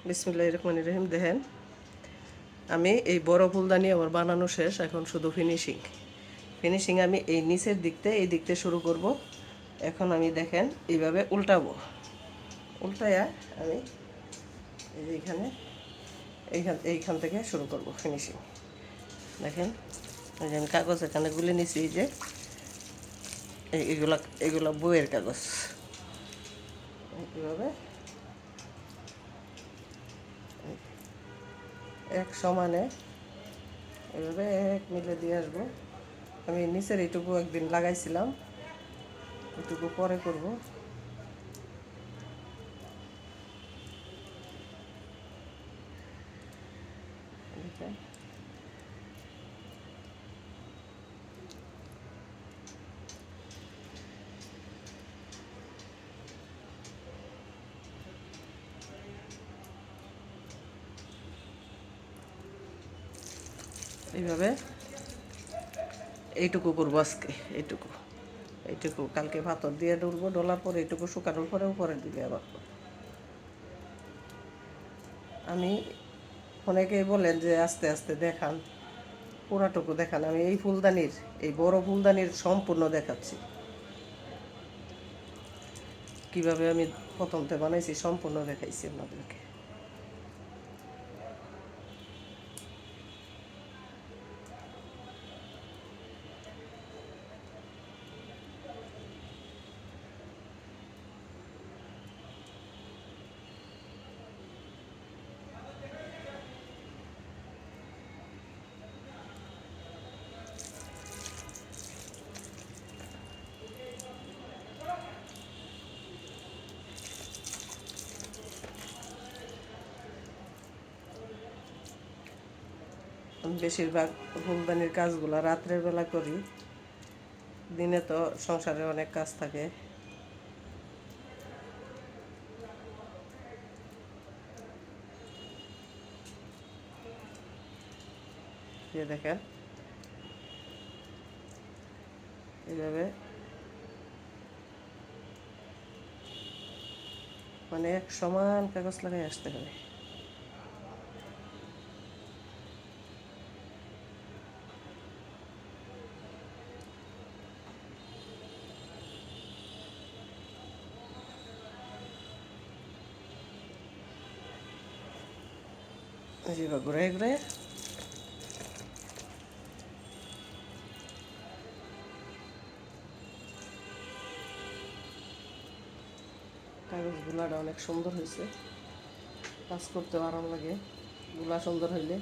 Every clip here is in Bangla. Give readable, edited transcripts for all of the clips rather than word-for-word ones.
বিসমিল্লাহির রহমানির রহিম। দেখেন, আমি এই বড় ফুলদানি আমার বানানো শেষ, এখন শুধু ফিনিশিং আমি এই নিচের দিকতে এই দিকতে শুরু করব। এখন আমি দেখেন এইভাবে উল্টাবো, উল্টায়া আমি এই যে এইখান থেকে শুরু করব ফিনিশিং। দেখেন, এই যে আমি কাগজ এখানে গুলে নিছি, এই যে এগুলা বইয়ের কাগজ। এইভাবে এক সমানে এভাবে এক মিলে দিয়ে আসবো। আমি নিচের এইটুকু একদিন লাগাইছিলাম, এটুকু পরে করব। এইভাবে এইটুকু করবো আজকে, এইটুকু এইটুকু কালকে ভাতর দিয়ে ডলবো, ডলার পরে এইটুকু শুকানোর পরে উপরে দিলে আবার। আমি অনেকেই বলেন যে আস্তে আস্তে দেখান, পুরাটুকু দেখান। আমি এই বড় ফুলদানির সম্পূর্ণ দেখাচ্ছি, কিভাবে আমি প্রথমতে বানাইছি সম্পূর্ণ দেখাইছি আপনাদেরকে। আমি বেশিরভাগ ফুলদানির কাজগুলো রাত্রের বেলা করি, দিনে তো সংসারে অনেক কাজ থাকে। যে দেখেন এইভাবে মানে এক সমান কাগজ লাগাই আসতে হবে। যেভাবে ঘুরে ঘুরে কাগজ গুলাটা অনেক সুন্দর হয়েছে, কাজ করতেও আরাম লাগে গুলা সুন্দর হইলে।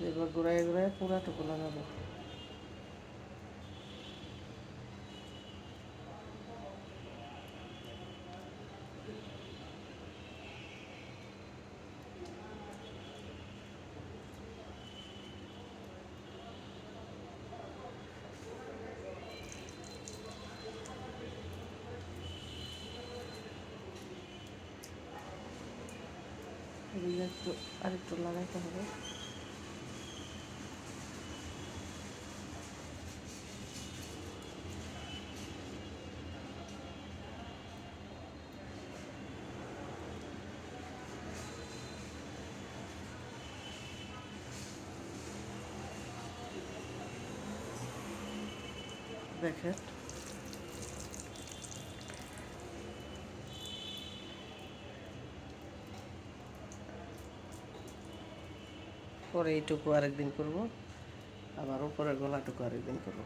এবার ঘুরাই ঘুরাই পুরাটুকু লাগাবো। এদিকে আরেকটু লাগাইতে হবে। দেখেন, পরে এইটুকু আরেকদিন করব, আবার উপরের গলাটুকু আরেকদিন করব।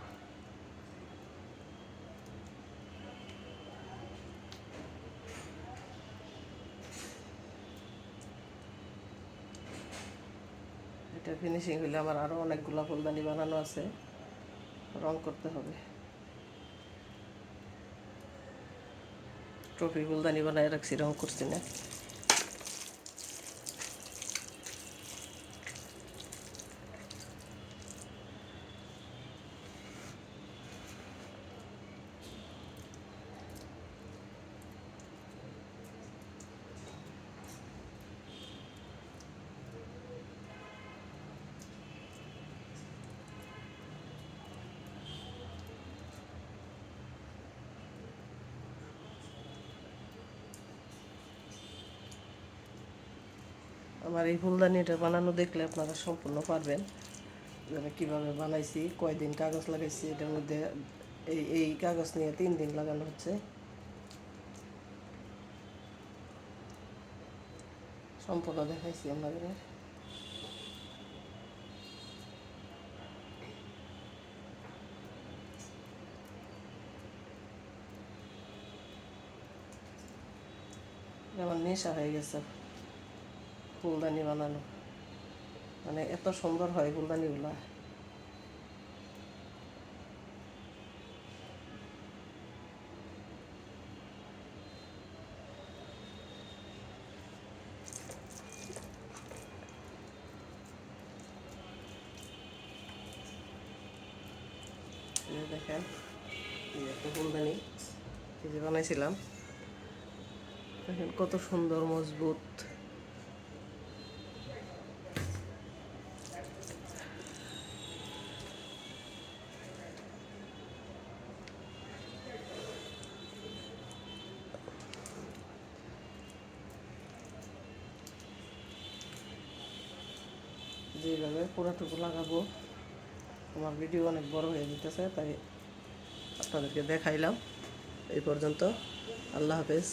এটা ফিনিশিং হইলে আমার আরও অনেকগুলো ফুলদানি বানানো আছে, রং করতে হবে। ট্রফি ফুলদানি বানায় রাখছি, রং করছি না। আমার এই ফুলদানিটা বানানো দেখলে আপনারা সম্পূর্ণ পারবেন যে আমি কীভাবে বানাইছি, কয়দিন কাগজ লাগাইছি। এটার মধ্যে এই কাগজ নিয়ে 3 দিন লাগানো হচ্ছে। সম্পূর্ণ দেখাইছি আপনাদের। আমার নেশা হয়ে গেছে ফুলদানি বানানো, মানে এত সুন্দর হয় ফুলদানিগুলা। দেখেন এই একটা ফুলদানি এই যে বানাইছিলাম, দেখেন কত সুন্দর মজবুত। যেভাবে পুরাটুকু লাগাবো, আমার ভিডিও অনেক বড় হয়ে যেতেছে, তাই আপনাদেরকে দেখাইলাম। এই পর্যন্ত, আল্লাহ হাফেজ।